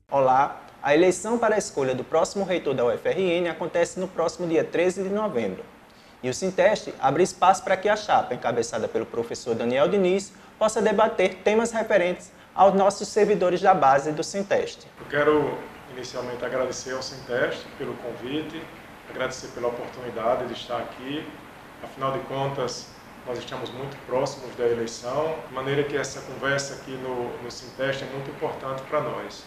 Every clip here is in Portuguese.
Olá, a eleição para a escolha do próximo reitor da UFRN acontece no próximo dia 13 de novembro. E o Sinteste abre espaço para que a chapa, encabeçada pelo professor Daniel Diniz, possa debater temas referentes aos nossos servidores da base do Sinteste. Eu quero inicialmente agradecer ao Sinteste pelo convite, agradecer pela oportunidade de estar aqui. Afinal de contas, nós estamos muito próximos da eleição, de maneira que essa conversa aqui no Sinteste é muito importante para nós.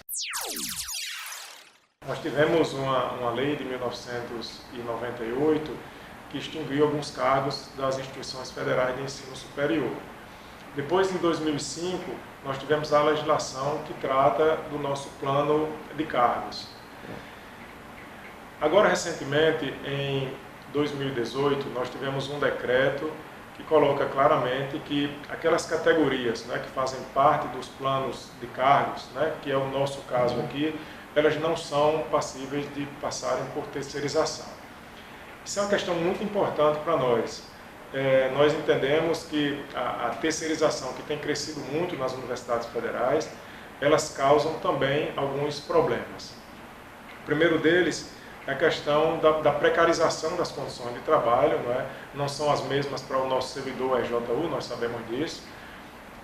Nós tivemos uma lei de 1998 que extinguiu alguns cargos das instituições federais de ensino superior. Depois, em 2005, nós tivemos a legislação que trata do nosso plano de cargos. Agora, recentemente, em 2018, nós tivemos um decreto que coloca claramente que aquelas categorias, que fazem parte dos planos de cargos, que é o nosso caso aqui, elas não são passíveis de passarem por terceirização. Isso é uma questão muito importante para nós. Nós entendemos que a terceirização, que tem crescido muito nas universidades federais, elas causam também alguns problemas. O primeiro deles é a questão da precarização das condições de trabalho, não são as mesmas para o nosso servidor EJU, nós sabemos disso,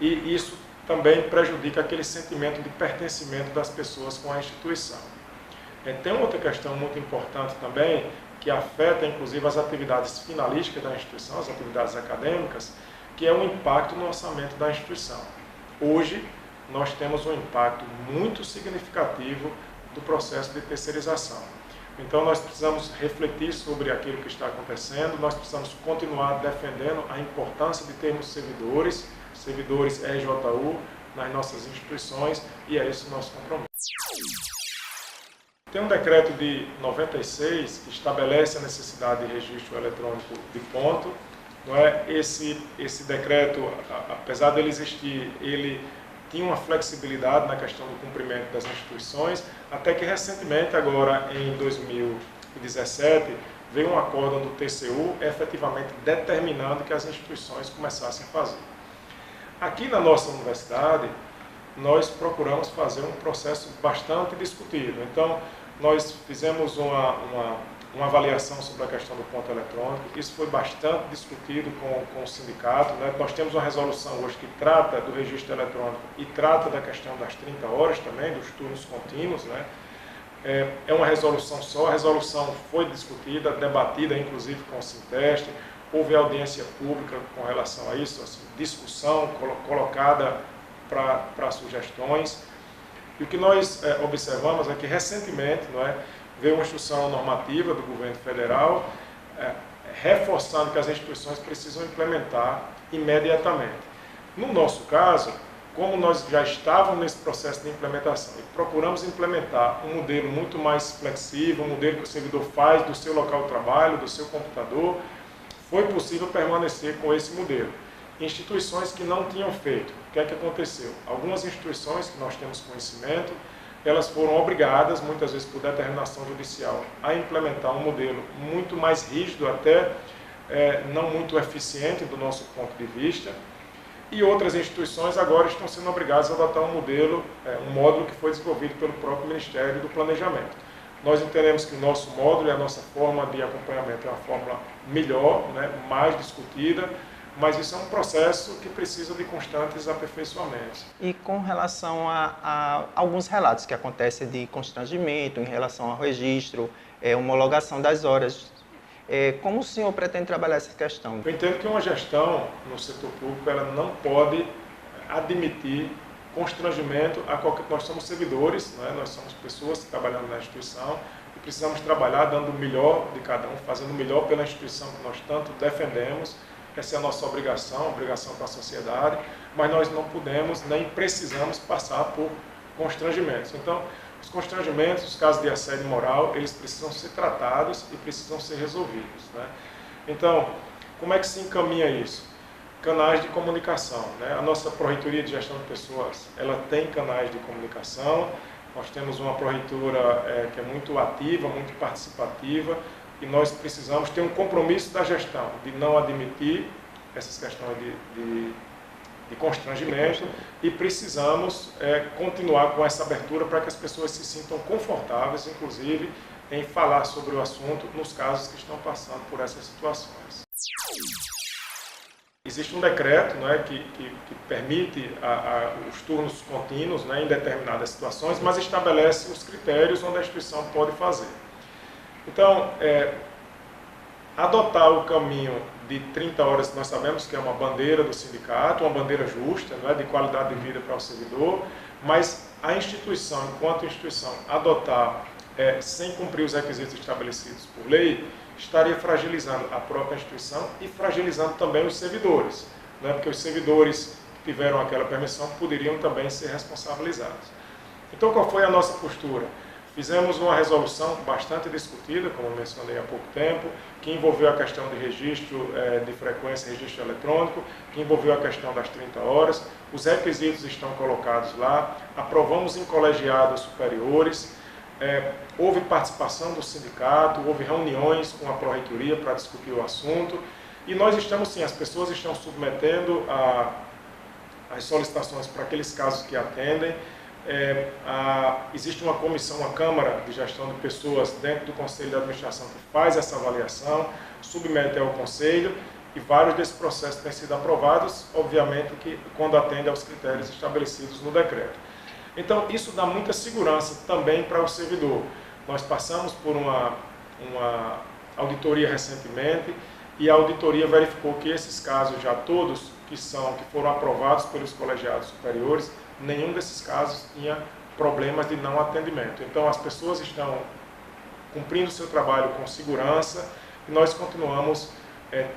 e isso também prejudica aquele sentimento de pertencimento das pessoas com a instituição. Tem outra questão muito importante também, que afeta inclusive as atividades finalísticas da instituição, as atividades acadêmicas, que é o impacto no orçamento da instituição. Hoje, nós temos um impacto muito significativo do processo de terceirização. Então, nós precisamos refletir sobre aquilo que está acontecendo, nós precisamos continuar defendendo a importância de termos servidores EJU nas nossas instituições, e é esse o nosso compromisso. Tem um decreto de 96 que estabelece a necessidade de registro eletrônico de ponto. Esse decreto, apesar dele existir, ele tinha uma flexibilidade na questão do cumprimento das instituições, até que recentemente, agora em 2017, veio um acórdão do TCU efetivamente determinando que as instituições começassem a fazer. Aqui na nossa universidade, nós procuramos fazer um processo bastante discutido. Então, nós fizemos uma avaliação sobre a questão do ponto eletrônico. Isso foi bastante discutido com o sindicato. Nós temos uma resolução hoje que trata do registro eletrônico e trata da questão das 30 horas também, dos turnos contínuos. É uma resolução só. A resolução foi discutida, debatida inclusive com o Sinteste. Houve audiência pública com relação a isso, assim, discussão colocada para sugestões. E o que nós observamos é que recentemente veio uma instrução normativa do governo federal reforçando que as instituições precisam implementar imediatamente. No nosso caso, como nós já estávamos nesse processo de implementação e procuramos implementar um modelo muito mais flexível, um modelo que o servidor faz do seu local de trabalho, do seu computador, foi possível permanecer com esse modelo. Instituições que não tinham feito, o que é que aconteceu? Algumas instituições que nós temos conhecimento, elas foram obrigadas, muitas vezes por determinação judicial, a implementar um modelo muito mais rígido, até não muito eficiente do nosso ponto de vista, e outras instituições agora estão sendo obrigadas a adotar um modelo, um módulo que foi desenvolvido pelo próprio Ministério do Planejamento. Nós entendemos que o nosso módulo e a nossa forma de acompanhamento é uma fórmula melhor, mais discutida, mas isso é um processo que precisa de constantes aperfeiçoamentos. E com relação a alguns relatos que acontecem de constrangimento em relação ao registro, homologação das horas, como o senhor pretende trabalhar essa questão? Eu entendo que uma gestão no setor público ela não pode admitir constrangimento a qualquer... Nós somos servidores, nós somos pessoas que trabalhamos na instituição e precisamos trabalhar dando o melhor de cada um, fazendo o melhor pela instituição que nós tanto defendemos. Essa é a nossa obrigação com a sociedade, mas nós não podemos nem precisamos passar por constrangimentos. Então, os constrangimentos, os casos de assédio moral, eles precisam ser tratados e precisam ser resolvidos. Então, como é que se encaminha isso? Canais de comunicação. A nossa Pró-Reitoria de Gestão de Pessoas, ela tem canais de comunicação. Nós temos uma pró-reitora que é muito ativa, muito participativa, e nós precisamos ter um compromisso da gestão de não admitir essas questões de de constrangimento e precisamos continuar com essa abertura para que as pessoas se sintam confortáveis, inclusive, em falar sobre o assunto nos casos que estão passando por essas situações. Existe um decreto, né, que permite os turnos contínuos, né, em determinadas situações, mas estabelece os critérios onde a instituição pode fazer. Então, adotar o caminho de 30 horas, nós sabemos que é uma bandeira do sindicato, uma bandeira justa, né, de qualidade de vida para o servidor, mas a instituição, enquanto instituição, adotar sem cumprir os requisitos estabelecidos por lei, estaria fragilizando a própria instituição e fragilizando também os servidores, né? Porque os servidores que tiveram aquela permissão poderiam também ser responsabilizados. Então, qual foi a nossa postura? Fizemos uma resolução bastante discutida, como mencionei há pouco tempo, que envolveu a questão de registro de frequência, registro eletrônico, que envolveu a questão das 30 horas. Os requisitos estão colocados lá, aprovamos em colegiados superiores, houve participação do sindicato, houve reuniões com a Pró-Reitoria para discutir o assunto, e nós estamos sim, as pessoas estão submetendo as solicitações para aqueles casos que atendem. Existe uma comissão, uma Câmara de Gestão de Pessoas dentro do Conselho de Administração que faz essa avaliação, submete ao Conselho, e vários desses processos têm sido aprovados, obviamente que quando atendem aos critérios estabelecidos no decreto. Então, isso dá muita segurança também para o servidor. Nós passamos por uma auditoria recentemente e a auditoria verificou que esses casos já todos que foram aprovados pelos colegiados superiores, nenhum desses casos tinha problemas de não atendimento. Então, as pessoas estão cumprindo o seu trabalho com segurança e nós continuamos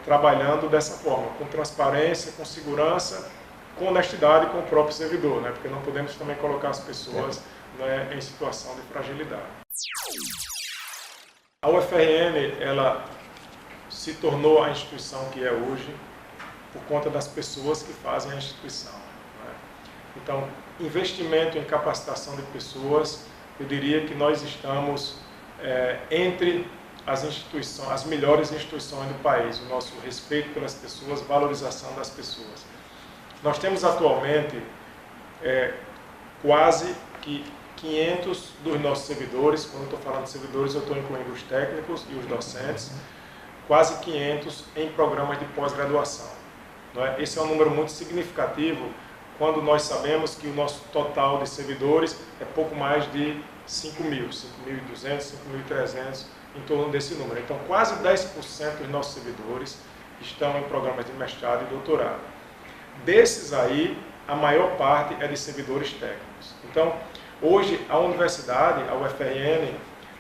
trabalhando dessa forma, com transparência, com segurança, com honestidade com o próprio servidor, né? Porque não podemos também colocar as pessoas, né, em situação de fragilidade. A UFRN, ela se tornou a instituição que é hoje por conta das pessoas que fazem a instituição, né? Então, investimento em capacitação de pessoas, eu diria que nós estamos entre as melhores instituições do país, o nosso respeito pelas pessoas, valorização das pessoas. Nós temos atualmente quase que 500 dos nossos servidores, quando eu estou falando de servidores, eu estou incluindo os técnicos e os docentes, quase 500 em programas de pós-graduação. Esse é um número muito significativo quando nós sabemos que o nosso total de servidores é pouco mais de 5.000, 5.200, 5.300, em torno desse número. Então, quase 10% dos nossos servidores estão em programas de mestrado e doutorado. Desses aí, a maior parte é de servidores técnicos. Então, hoje, a universidade, a UFRN,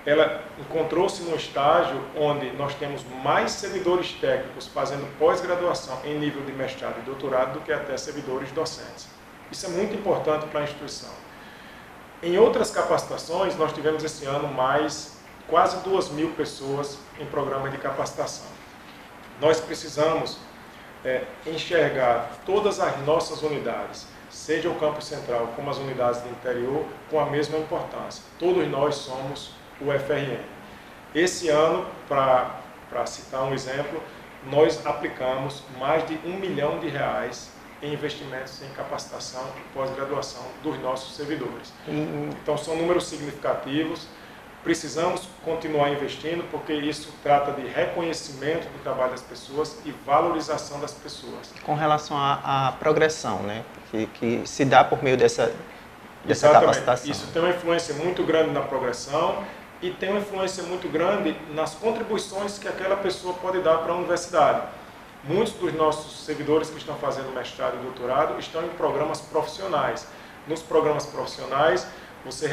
ela encontrou-se num estágio onde nós temos mais servidores técnicos fazendo pós-graduação em nível de mestrado e doutorado do que até servidores docentes. Isso é muito importante para a instituição. Em outras capacitações, nós tivemos esse ano quase 2.000 pessoas em programa de capacitação. Nós precisamos enxergar todas as nossas unidades, seja o campus central como as unidades do interior, com a mesma importância. Todos nós somos o UFRN. Esse ano, para citar um exemplo, nós aplicamos mais de R$1 milhão em investimentos em capacitação e pós-graduação dos nossos servidores. Então, são números significativos. Precisamos continuar investindo, porque isso trata de reconhecimento do trabalho das pessoas e valorização das pessoas. Com relação à progressão, né, que se dá por meio dessa capacitação. Isso tem uma influência muito grande na progressão e tem uma influência muito grande nas contribuições que aquela pessoa pode dar para a universidade. Muitos dos nossos servidores que estão fazendo mestrado e doutorado estão em programas profissionais. Nos programas profissionais, você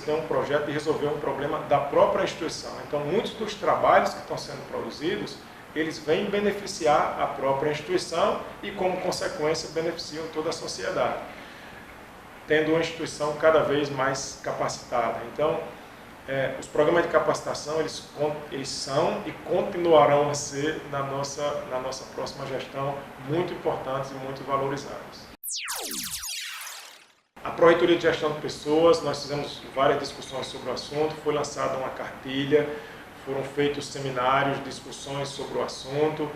tem um projeto de resolver um problema da própria instituição. Então, muitos dos trabalhos que estão sendo produzidos, eles vêm beneficiar a própria instituição e, como consequência, beneficiam toda a sociedade, tendo uma instituição cada vez mais capacitada. Então, os programas de capacitação, eles são e continuarão a ser, na nossa próxima gestão, muito importantes e muito valorizados. A Pró-Reitoria de Gestão de Pessoas, nós fizemos várias discussões sobre o assunto, foi lançada uma cartilha, foram feitos seminários, discussões sobre o assunto,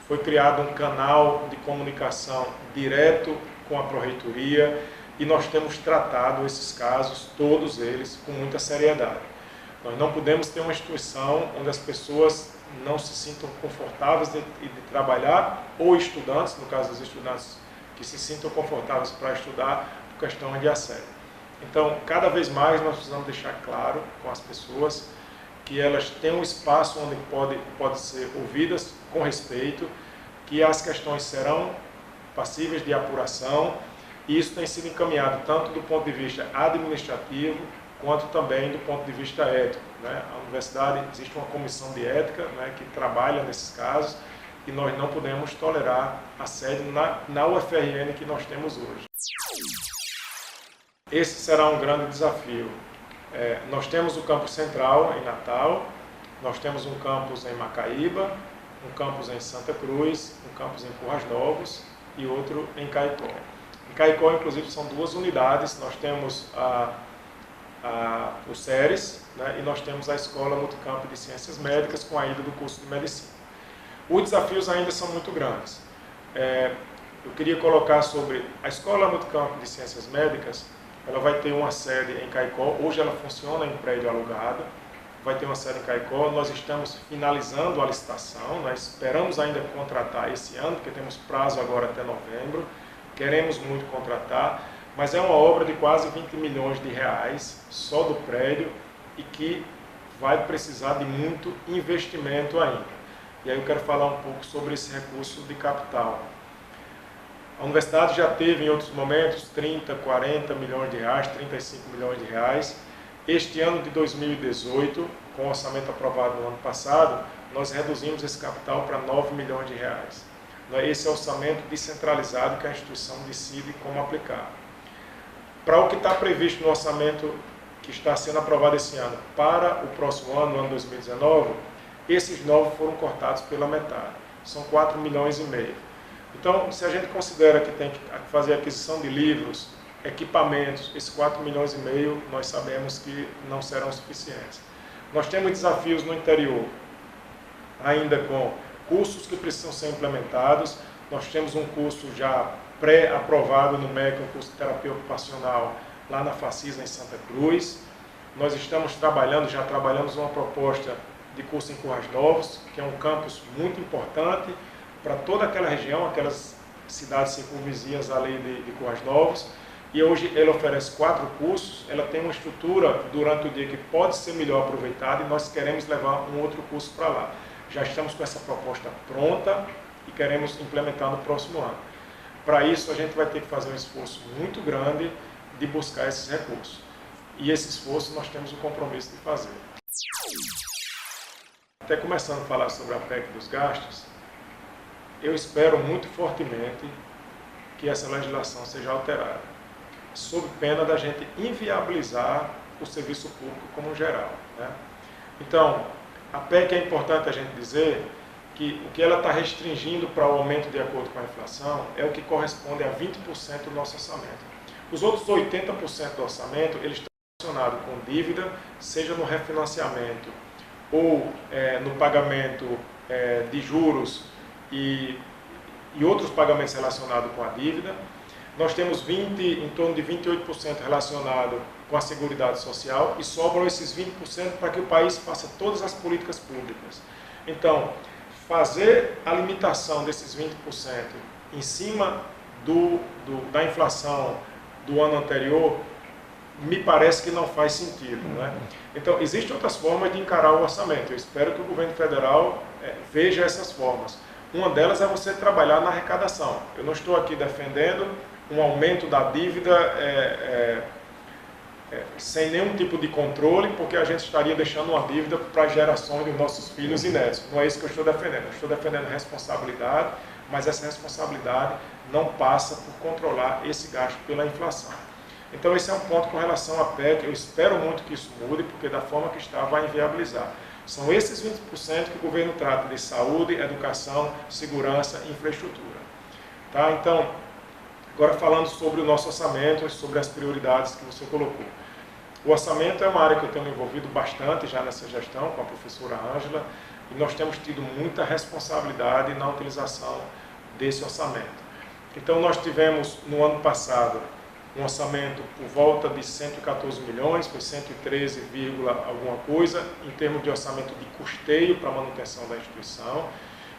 foi criado um canal de comunicação direto com a Pró-Reitoria e nós temos tratado esses casos, todos eles, com muita seriedade. Nós não podemos ter uma instituição onde as pessoas não se sintam confortáveis de trabalhar, ou estudantes, no caso dos estudantes, que se sintam confortáveis para estudar por questão de assédio. Então, cada vez mais nós precisamos deixar claro com as pessoas que elas têm um espaço onde pode ser ouvidas com respeito, que as questões serão passíveis de apuração, e isso tem sido encaminhado tanto do ponto de vista administrativo, quanto também do ponto de vista ético, né? A universidade, existe uma comissão de ética, né, que trabalha nesses casos, e nós não podemos tolerar assédio na UFRN que nós temos hoje. Esse será um grande desafio. Nós temos o campus central em Natal, nós temos um campus em Macaíba, um campus em Santa Cruz, um campus em Currais Novos e outro em Caicó. Em Caicó, inclusive, são 2 unidades, nós temos o SERES, né, e nós temos a Escola Multicamp de Ciências Médicas com a ida do curso de Medicina. Os desafios ainda são muito grandes. Eu queria colocar sobre a Escola Multicamp de Ciências Médicas. Ela vai ter uma sede em Caicó, hoje ela funciona em prédio alugado, vai ter uma sede em Caicó, nós estamos finalizando a licitação, nós esperamos ainda contratar esse ano, porque temos prazo agora até novembro, queremos muito contratar, mas é uma obra de quase 20 milhões de reais, só do prédio, e que vai precisar de muito investimento ainda. E aí eu quero falar um pouco sobre esse recurso de capital. A universidade já teve em outros momentos 30, 40 milhões de reais, 35 milhões de reais. Este ano de 2018, com o orçamento aprovado no ano passado, nós reduzimos esse capital para 9 milhões de reais. Esse é o orçamento descentralizado que a instituição decide como aplicar. Para o que está previsto no orçamento que está sendo aprovado esse ano para o próximo ano, no ano 2019, esses 9 foram cortados pela metade. São 4 milhões e meio. Então, se a gente considera que tem que fazer aquisição de livros, equipamentos, esses 4 milhões e meio, nós sabemos que não serão suficientes. Nós temos desafios no interior, ainda com cursos que precisam ser implementados. Nós temos um curso já pré-aprovado no MEC, um curso de terapia ocupacional, lá na Facisa, em Santa Cruz. Nós estamos já trabalhamos uma proposta de curso em Currais Novos, que é um campus muito importante para toda aquela região, aquelas cidades circunvizinhas ali de Currais Novos. E hoje ele oferece 4 cursos, ela tem uma estrutura durante o dia que pode ser melhor aproveitada e nós queremos levar um outro curso para lá. Já estamos com essa proposta pronta e queremos implementar no próximo ano. Para isso a gente vai ter que fazer um esforço muito grande de buscar esses recursos. E esse esforço nós temos o compromisso de fazer. Até começando a falar sobre a PEC dos gastos, eu espero muito fortemente que essa legislação seja alterada, sob pena da gente inviabilizar o serviço público como geral, né? Então, a PEC é importante a gente dizer que o que ela está restringindo para o aumento de acordo com a inflação é o que corresponde a 20% do nosso orçamento. Os outros 80% do orçamento, eles estão relacionados com dívida, seja no refinanciamento ou no pagamento de juros e outros pagamentos relacionados com a dívida. Nós temos em torno de 28% relacionado com a Seguridade Social e sobram esses 20% para que o país faça todas as políticas públicas. Então, fazer a limitação desses 20% em cima da inflação do ano anterior, me parece que não faz sentido, né? Então, existem outras formas de encarar o orçamento. Eu espero que o governo federal veja essas formas. Uma delas é você trabalhar na arrecadação. Eu não estou aqui defendendo um aumento da dívida sem nenhum tipo de controle, porque a gente estaria deixando uma dívida para as gerações dos nossos filhos e netos. Não é isso que eu estou defendendo. Eu estou defendendo responsabilidade, mas essa responsabilidade não passa por controlar esse gasto pela inflação. Então esse é um ponto com relação à PEC. Eu espero muito que isso mude, porque da forma que está vai inviabilizar. São esses 20% que o governo trata de saúde, educação, segurança e infraestrutura. Tá? Então, agora falando sobre o nosso orçamento, sobre as prioridades que você colocou. O orçamento é uma área que eu tenho me envolvido bastante já nessa gestão, com a professora Ângela. e nós temos tido muita responsabilidade na utilização desse orçamento. Então nós tivemos no ano passado um orçamento por volta de 114 milhões, foi 113, alguma coisa, em termos de orçamento de custeio para a manutenção da instituição,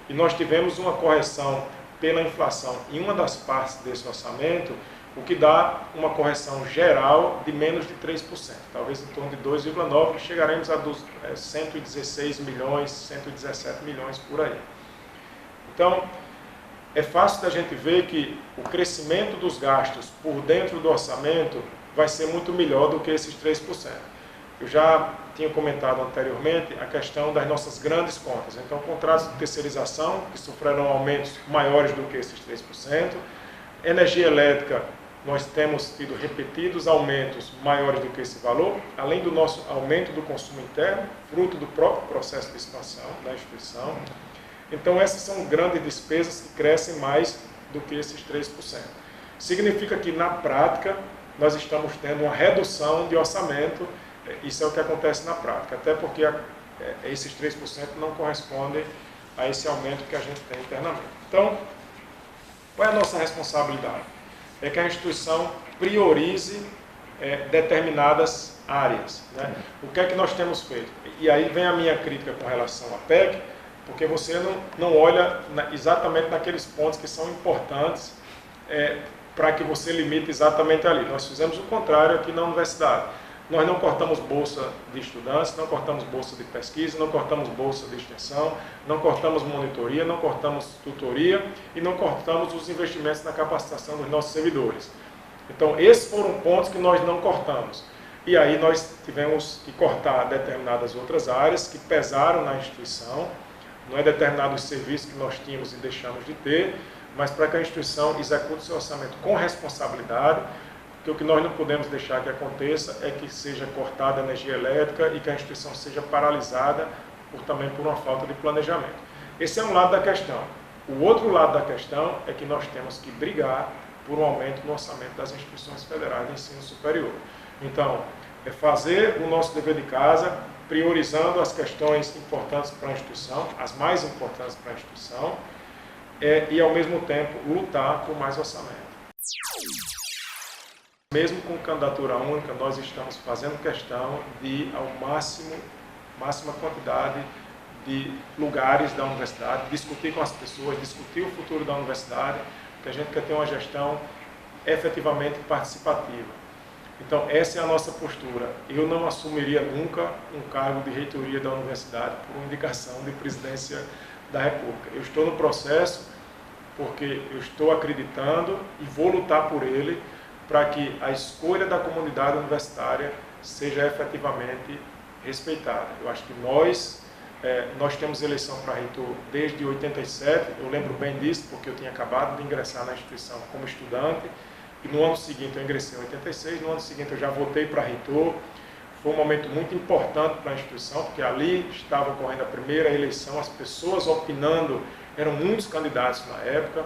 e nós tivemos uma correção pela inflação em uma das partes desse orçamento, o que dá uma correção geral de menos de 3%, talvez em torno de 2,9%, que chegaremos a 116 milhões, 117 milhões por aí. Então, é fácil da gente ver que o crescimento dos gastos por dentro do orçamento vai ser muito melhor do que esses 3%. Eu já tinha comentado anteriormente a questão das nossas grandes contas. Então, contratos de terceirização, que sofrerão aumentos maiores do que esses 3%. Energia elétrica, nós temos tido repetidos aumentos maiores do que esse valor, além do nosso aumento do consumo interno, fruto do próprio processo de expansão da instituição. Então, essas são grandes despesas que crescem mais do que esses 3%. Significa que, na prática, nós estamos tendo uma redução de orçamento. Isso é o que acontece na prática, até porque esses 3% não correspondem a esse aumento que a gente tem internamente. Então, qual é a nossa responsabilidade? É que a instituição priorize determinadas áreas, né? O que é que nós temos feito? E aí vem a minha crítica com relação à PEC, porque você não olha exatamente naqueles pontos que são importantes para que você limite exatamente ali. Nós fizemos o contrário aqui na universidade. Nós não cortamos bolsa de estudantes, não cortamos bolsa de pesquisa, não cortamos bolsa de extensão, não cortamos monitoria, não cortamos tutoria e não cortamos os investimentos na capacitação dos nossos servidores. Então, esses foram pontos que nós não cortamos. E aí nós tivemos que cortar determinadas outras áreas que pesaram na instituição, não é determinados serviços que nós tínhamos e deixamos de ter, mas para que a instituição execute seu orçamento com responsabilidade, porque o que nós não podemos deixar que aconteça é que seja cortada a energia elétrica e que a instituição seja paralisada também por uma falta de planejamento. Esse é um lado da questão. O outro lado da questão é que nós temos que brigar por um aumento no orçamento das instituições federais de ensino superior. Então, é fazer o nosso dever de casa, priorizando as questões importantes para a instituição, as mais importantes para a instituição, e ao mesmo tempo lutar por mais orçamento. Mesmo com candidatura única, nós estamos fazendo questão de ir ao máxima quantidade de lugares da universidade, discutir com as pessoas, discutir o futuro da universidade, porque a gente quer ter uma gestão efetivamente participativa. Então, essa é a nossa postura. Eu não assumiria nunca um cargo de reitoria da universidade por uma indicação de presidência da República. Eu estou no processo porque eu estou acreditando e vou lutar por ele para que a escolha da comunidade universitária seja efetivamente respeitada. Eu acho que nós temos eleição para reitor desde 87, eu lembro bem disso porque eu tinha acabado de ingressar na instituição como estudante, e no ano seguinte eu ingressei em 86, no ano seguinte eu já votei para reitor. Foi um momento muito importante para a instituição, porque ali estava ocorrendo a primeira eleição, as pessoas opinando, eram muitos candidatos na época.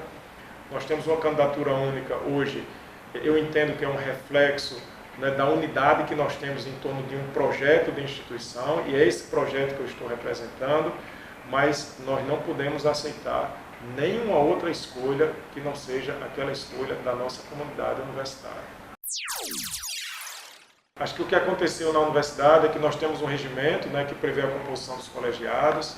Nós temos uma candidatura única hoje, eu entendo que é um reflexo, né, da unidade que nós temos em torno de um projeto de instituição, e é esse projeto que eu estou representando, mas nós não podemos aceitar nenhuma outra escolha que não seja aquela escolha da nossa comunidade universitária. Acho que o que aconteceu na universidade é que nós temos um regimento, né, que prevê a composição dos colegiados.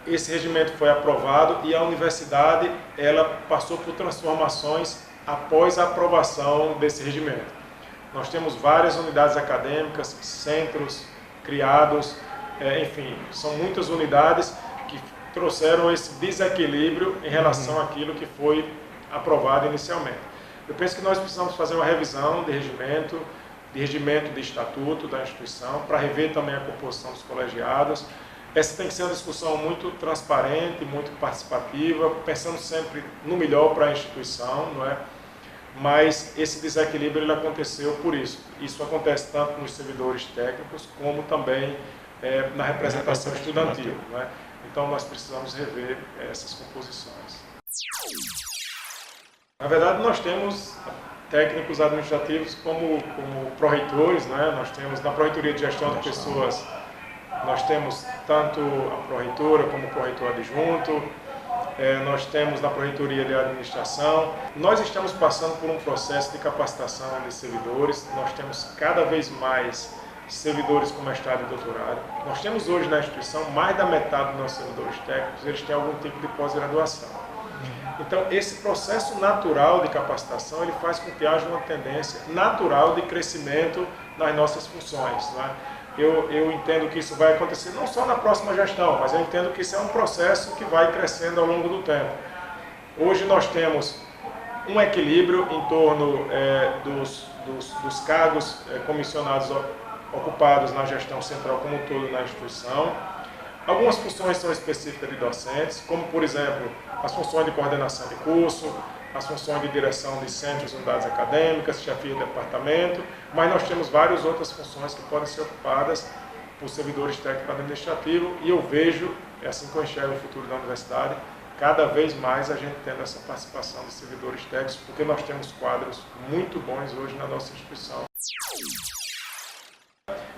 Esse regimento foi aprovado e a universidade ela passou por transformações após a aprovação desse regimento. Nós temos várias unidades acadêmicas, centros criados, enfim, são muitas unidades que trouxeram esse desequilíbrio em relação àquilo que foi aprovado inicialmente. Eu penso que nós precisamos fazer uma revisão de regimento de estatuto da instituição, para rever também a composição dos colegiados. Essa tem que ser uma discussão muito transparente, muito participativa, pensando sempre no melhor para a instituição, não é? Mas esse desequilíbrio ele aconteceu por isso. Isso acontece tanto nos servidores técnicos, como também na representação estudantil, não é? Então nós precisamos rever essas composições. Na verdade, nós temos técnicos administrativos como pró-reitores, né? Nós temos na Pró-Reitoria de Gestão de Pessoas, Nós temos tanto a pró-reitora como o pró-reitor adjunto, nós temos na Pró-Reitoria de Administração. Nós estamos passando por um processo de capacitação de servidores, nós temos cada vez mais servidores com mestrado e doutorado. Nós temos hoje na instituição mais da metade dos nossos servidores técnicos, eles têm algum tipo de pós-graduação. Então, esse processo natural de capacitação, ele faz com que haja uma tendência natural de crescimento nas nossas funções, né? Eu entendo que isso vai acontecer não só na próxima gestão, mas eu entendo que isso é um processo que vai crescendo ao longo do tempo. Hoje nós temos um equilíbrio em torno dos cargos comissionados ocupados na gestão central como um todo na instituição. Algumas funções são específicas de docentes, como, por exemplo, as funções de coordenação de curso, as funções de direção de centros e unidades acadêmicas, chefia de departamento, mas nós temos várias outras funções que podem ser ocupadas por servidores técnicos administrativos e eu vejo, é assim que eu enxergo o futuro da universidade, cada vez mais a gente tendo essa participação de servidores técnicos, porque nós temos quadros muito bons hoje na nossa instituição.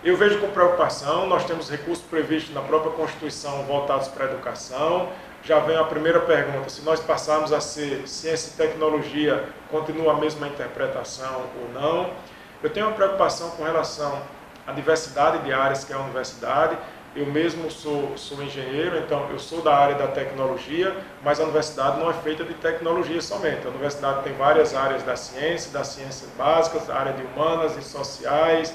Eu vejo com preocupação, nós temos recursos previstos na própria Constituição voltados para a educação. Já vem a primeira pergunta, se nós passarmos a ser ciência e tecnologia, continua a mesma interpretação ou não? Eu tenho uma preocupação com relação à diversidade de áreas que é a universidade. Eu mesmo sou engenheiro, então eu sou da área da tecnologia, mas a universidade não é feita de tecnologia somente. A universidade tem várias áreas das ciências básicas, a área de humanas e sociais,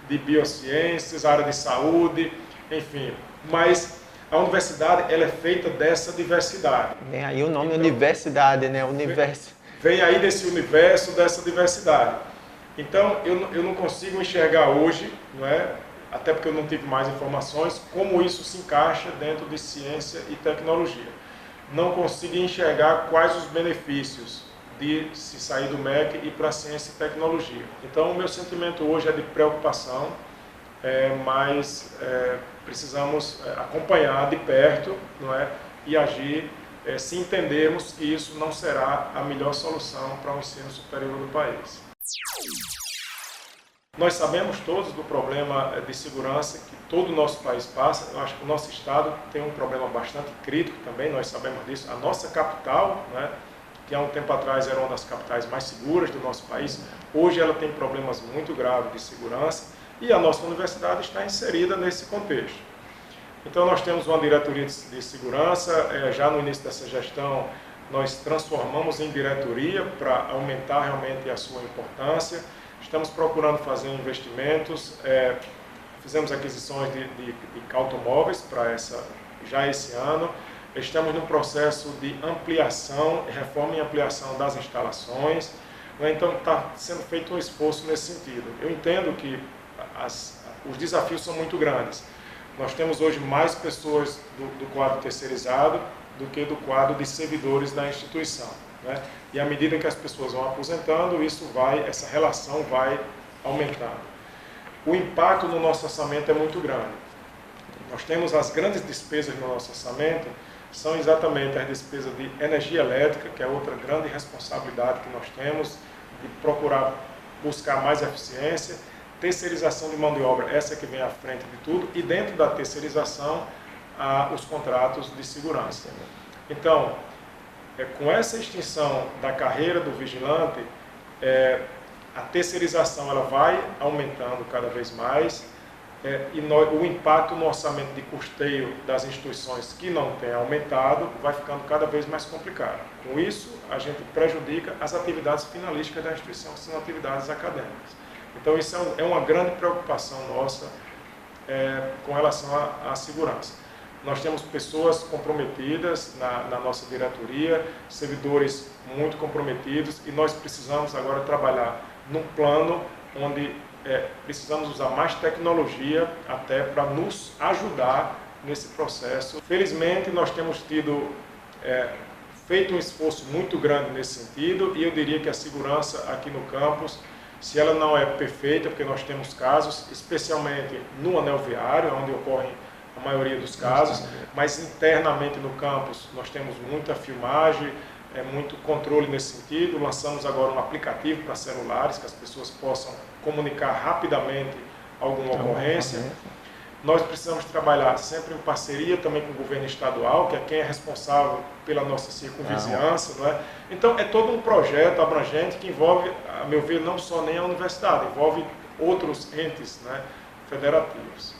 de biociências, a área de saúde, enfim. Mas a universidade ela é feita dessa diversidade. Vem aí o nome então, universidade, né? Vem aí desse universo, dessa diversidade. Então, eu não consigo enxergar hoje, não é? Até porque eu não tive mais informações, como isso se encaixa dentro de ciência e tecnologia. Não consigo enxergar quais os benefícios de se sair do MEC e ir para a ciência e tecnologia. Então, o meu sentimento hoje é de preocupação, mas precisamos acompanhar de perto, não é? E agir se entendermos que isso não será a melhor solução para o ensino superior do país. Nós sabemos todos do problema de segurança que todo o nosso país passa. Eu acho que o nosso estado tem um problema bastante crítico também, nós sabemos disso. A nossa capital, né, que há um tempo atrás era uma das capitais mais seguras do nosso país, hoje ela tem problemas muito graves de segurança e a nossa universidade está inserida nesse contexto. Então nós temos uma diretoria de segurança, já no início dessa gestão nós transformamos em diretoria para aumentar realmente a sua importância. Estamos procurando fazer investimentos, fizemos aquisições de automóveis para já esse ano. Estamos no processo de ampliação, reforma e ampliação das instalações. Então está sendo feito um esforço nesse sentido. Eu entendo que os desafios são muito grandes. Nós temos hoje mais pessoas do quadro terceirizado do que do quadro de servidores da instituição, né? E à medida que as pessoas vão aposentando, essa relação vai aumentando. O impacto no nosso orçamento é muito grande. Nós temos as grandes despesas no nosso orçamento, são exatamente as despesas de energia elétrica, que é outra grande responsabilidade que nós temos, de procurar buscar mais eficiência, terceirização de mão de obra, essa que vem à frente de tudo, e dentro da terceirização, os contratos de segurança. Então, com essa extinção da carreira do vigilante, a terceirização ela vai aumentando cada vez mais, e o impacto no orçamento de custeio das instituições que não tem aumentado vai ficando cada vez mais complicado. Com isso, a gente prejudica as atividades finalísticas da instituição, que são atividades acadêmicas. Então, isso é uma grande preocupação nossa com relação à segurança. Nós temos pessoas comprometidas na nossa diretoria, servidores muito comprometidos, e nós precisamos agora trabalhar num plano onde precisamos usar mais tecnologia até para nos ajudar nesse processo. Felizmente, nós temos feito um esforço muito grande nesse sentido, e eu diria que a segurança aqui no campus, se ela não é perfeita, porque nós temos casos, especialmente no anel viário, onde ocorrem a maioria dos casos, mas internamente no campus nós temos muita filmagem, muito controle nesse sentido. Lançamos agora um aplicativo para celulares, que as pessoas possam comunicar rapidamente alguma ocorrência. Nós precisamos trabalhar sempre em parceria também com o governo estadual, que é quem é responsável pela nossa circunvizinhança, não é? Então, é todo um projeto abrangente que envolve, a meu ver, não só nem a universidade, envolve outros entes, né, federativos.